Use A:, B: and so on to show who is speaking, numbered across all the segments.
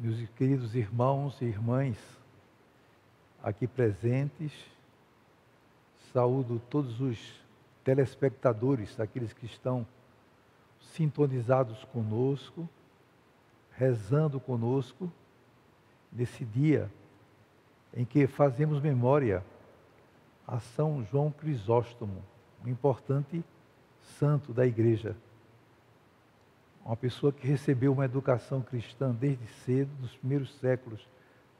A: Meus queridos irmãos e irmãs aqui presentes, saúdo todos os telespectadores, aqueles que estão sintonizados conosco, rezando conosco, nesse dia em que fazemos memória a São João Crisóstomo, um importante santo da Igreja. Uma pessoa que recebeu uma educação cristã desde cedo, nos primeiros séculos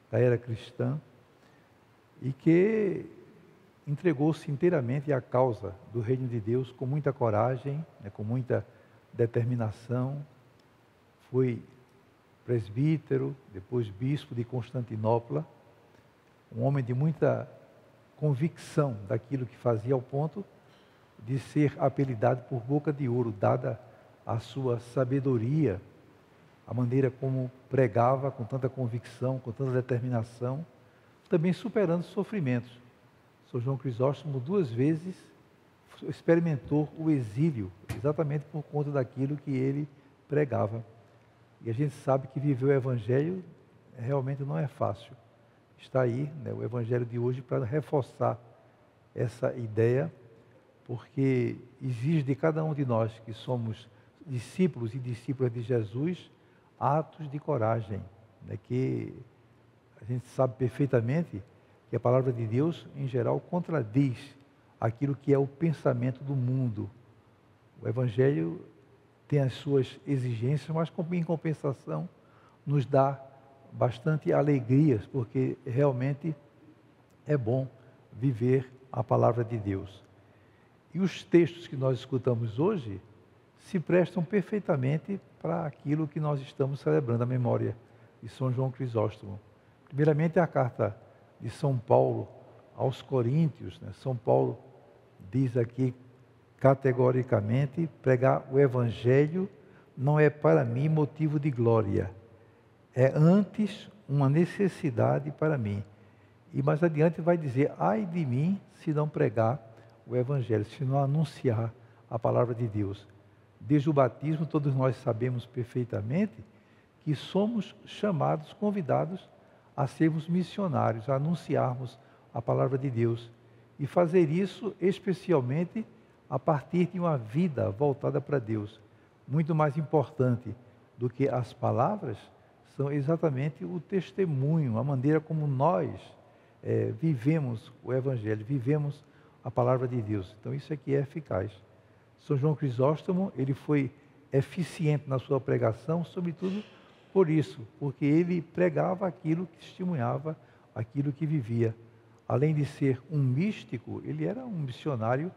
A: da era cristã, e que entregou-se inteiramente à causa do reino de Deus com muita coragem, com muita determinação. Foi presbítero, depois bispo de Constantinopla, um homem de muita convicção daquilo que fazia, ao ponto de ser apelidado por Boca de Ouro, dada a sua sabedoria, a maneira como pregava com tanta convicção, com tanta determinação, também superando sofrimentos. São João Crisóstomo 2 vezes experimentou o exílio, exatamente por conta daquilo que ele pregava. E a gente sabe que viver o Evangelho realmente não é fácil. Está aí, o Evangelho de hoje para reforçar essa ideia, porque exige de cada um de nós que somos discípulos e discípulas de Jesus, atos de coragem, que a gente sabe perfeitamente que a palavra de Deus, em geral, contradiz aquilo que é o pensamento do mundo. O Evangelho tem as suas exigências, mas em compensação nos dá bastante alegrias, porque realmente é bom viver a palavra de Deus. E os textos que nós escutamos hoje se prestam perfeitamente para aquilo que nós estamos celebrando, a memória de São João Crisóstomo. Primeiramente, a carta de São Paulo aos Coríntios. São Paulo diz aqui categoricamente: pregar o Evangelho não é para mim motivo de glória, é antes uma necessidade para mim. E mais adiante vai dizer: ai de mim se não pregar o Evangelho, se não anunciar a palavra de Deus. Desde o batismo, todos nós sabemos perfeitamente que somos chamados, convidados a sermos missionários, a anunciarmos a palavra de Deus. E fazer isso especialmente a partir de uma vida voltada para Deus. Muito mais importante do que as palavras são exatamente o testemunho, a maneira como nós vivemos o Evangelho, vivemos a palavra de Deus. Então isso aqui é eficaz. São João Crisóstomo, ele foi eficiente na sua pregação, sobretudo por isso, porque ele pregava aquilo que testemunhava, aquilo que vivia. Além de ser um místico, ele era um missionário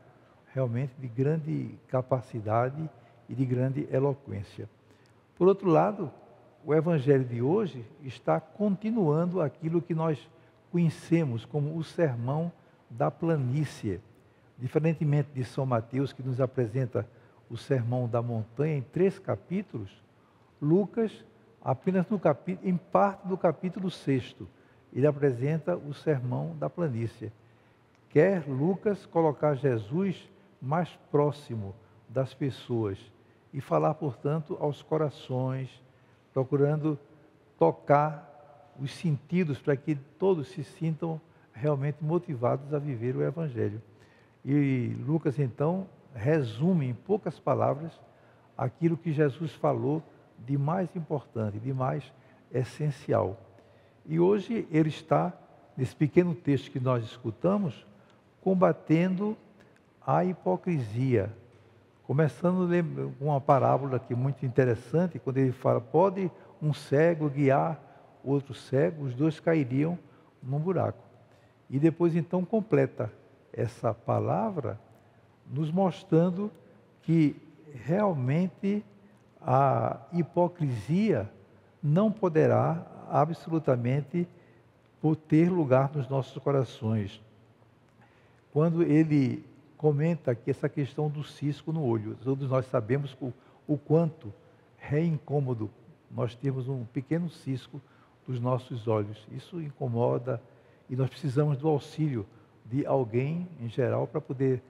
A: realmente de grande capacidade e de grande eloquência. Por outro lado, o Evangelho de hoje está continuando aquilo que nós conhecemos como o Sermão da Planície. Diferentemente de São Mateus, que nos apresenta o Sermão da Montanha em 3 capítulos, Lucas, apenas em parte do capítulo 6, ele apresenta o Sermão da Planície. Quer Lucas colocar Jesus mais próximo das pessoas e falar, portanto, aos corações, procurando tocar os sentidos para que todos se sintam realmente motivados a viver o Evangelho. E Lucas, então, resume em poucas palavras aquilo que Jesus falou de mais importante, de mais essencial. E hoje ele está, nesse pequeno texto que nós escutamos, combatendo a hipocrisia. Começando com uma parábola aqui muito interessante, quando ele fala: pode um cego guiar outro cego, os dois cairiam num buraco. E depois então completa essa palavra nos mostrando que realmente a hipocrisia não poderá absolutamente ter lugar nos nossos corações. Quando ele comenta aqui essa questão do cisco no olho, todos nós sabemos o quanto é incômodo nós termos um pequeno cisco dos nossos olhos. Isso incomoda e nós precisamos do auxílio de alguém, em geral, para poder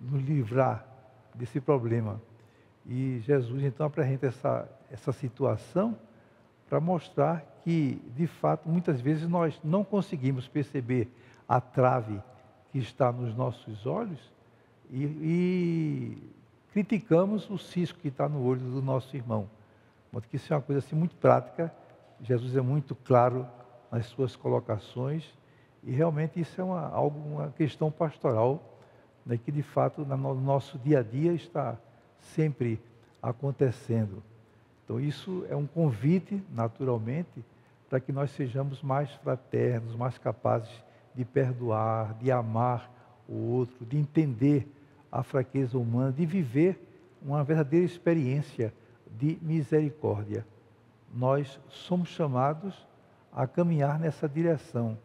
A: nos livrar desse problema. E Jesus, então, apresenta essa situação para mostrar que, de fato, muitas vezes nós não conseguimos perceber a trave que está nos nossos olhos e criticamos o cisco que está no olho do nosso irmão. Porque isso é uma coisa assim muito prática. Jesus é muito claro nas suas colocações e realmente isso é uma questão pastoral, né, que de fato no nosso dia a dia está sempre acontecendo. Então isso é um convite, naturalmente, para que nós sejamos mais fraternos, mais capazes de perdoar, de amar o outro, de entender a fraqueza humana, de viver uma verdadeira experiência de misericórdia. Nós somos chamados a caminhar nessa direção.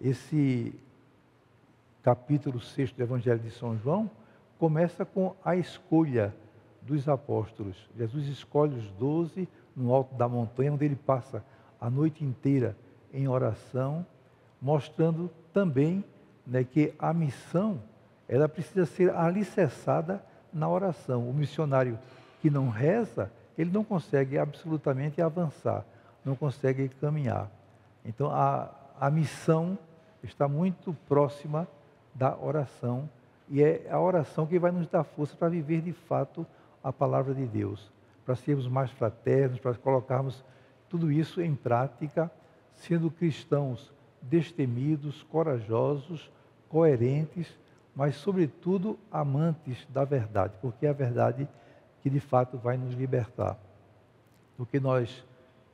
A: Esse capítulo 6 do Evangelho de São João começa com a escolha dos apóstolos. Jesus escolhe os 12 no alto da montanha, onde ele passa a noite inteira em oração, mostrando também, né, que a missão ela precisa ser alicerçada na oração. O missionário que não reza, ele não consegue absolutamente avançar, não consegue caminhar. Então a missão está muito próxima da oração e é a oração que vai nos dar força para viver de fato a palavra de Deus, para sermos mais fraternos, para colocarmos tudo isso em prática, sendo cristãos destemidos, corajosos, coerentes, mas sobretudo amantes da verdade, porque é a verdade que de fato vai nos libertar. Porque nós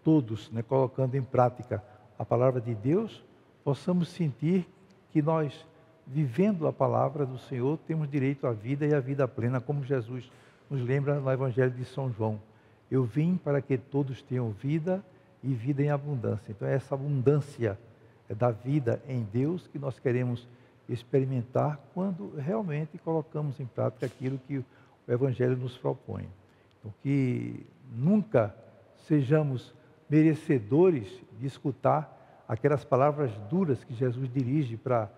A: todos, né, colocando em prática a palavra de Deus, possamos sentir que nós, vivendo a palavra do Senhor, temos direito à vida e à vida plena, como Jesus nos lembra no Evangelho de São João. Eu vim para que todos tenham vida e vida em abundância. Então é essa abundância da vida em Deus que nós queremos experimentar quando realmente colocamos em prática aquilo que o Evangelho nos propõe. Então, que nunca sejamos merecedores de escutar aquelas palavras duras que Jesus dirige para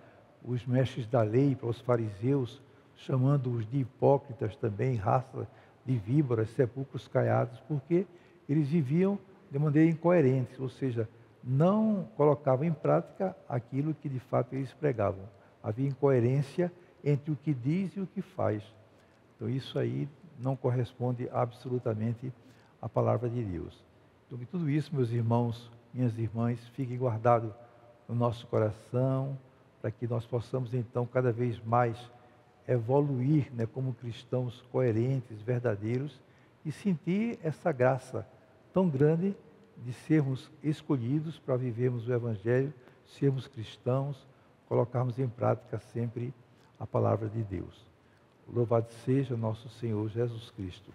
A: os mestres da lei, para os fariseus, chamando-os de hipócritas também, raça de víboras, sepulcros caiados, porque eles viviam de maneira incoerente, ou seja, não colocavam em prática aquilo que de fato eles pregavam. Havia incoerência entre o que diz e o que faz. Então isso aí não corresponde absolutamente à palavra de Deus. Então que tudo isso, meus irmãos, minhas irmãs, fique guardado no nosso coração, para que nós possamos então cada vez mais evoluir, né, como cristãos coerentes, verdadeiros, e sentir essa graça tão grande de sermos escolhidos para vivermos o Evangelho, sermos cristãos, colocarmos em prática sempre a palavra de Deus. Louvado seja nosso Senhor Jesus Cristo.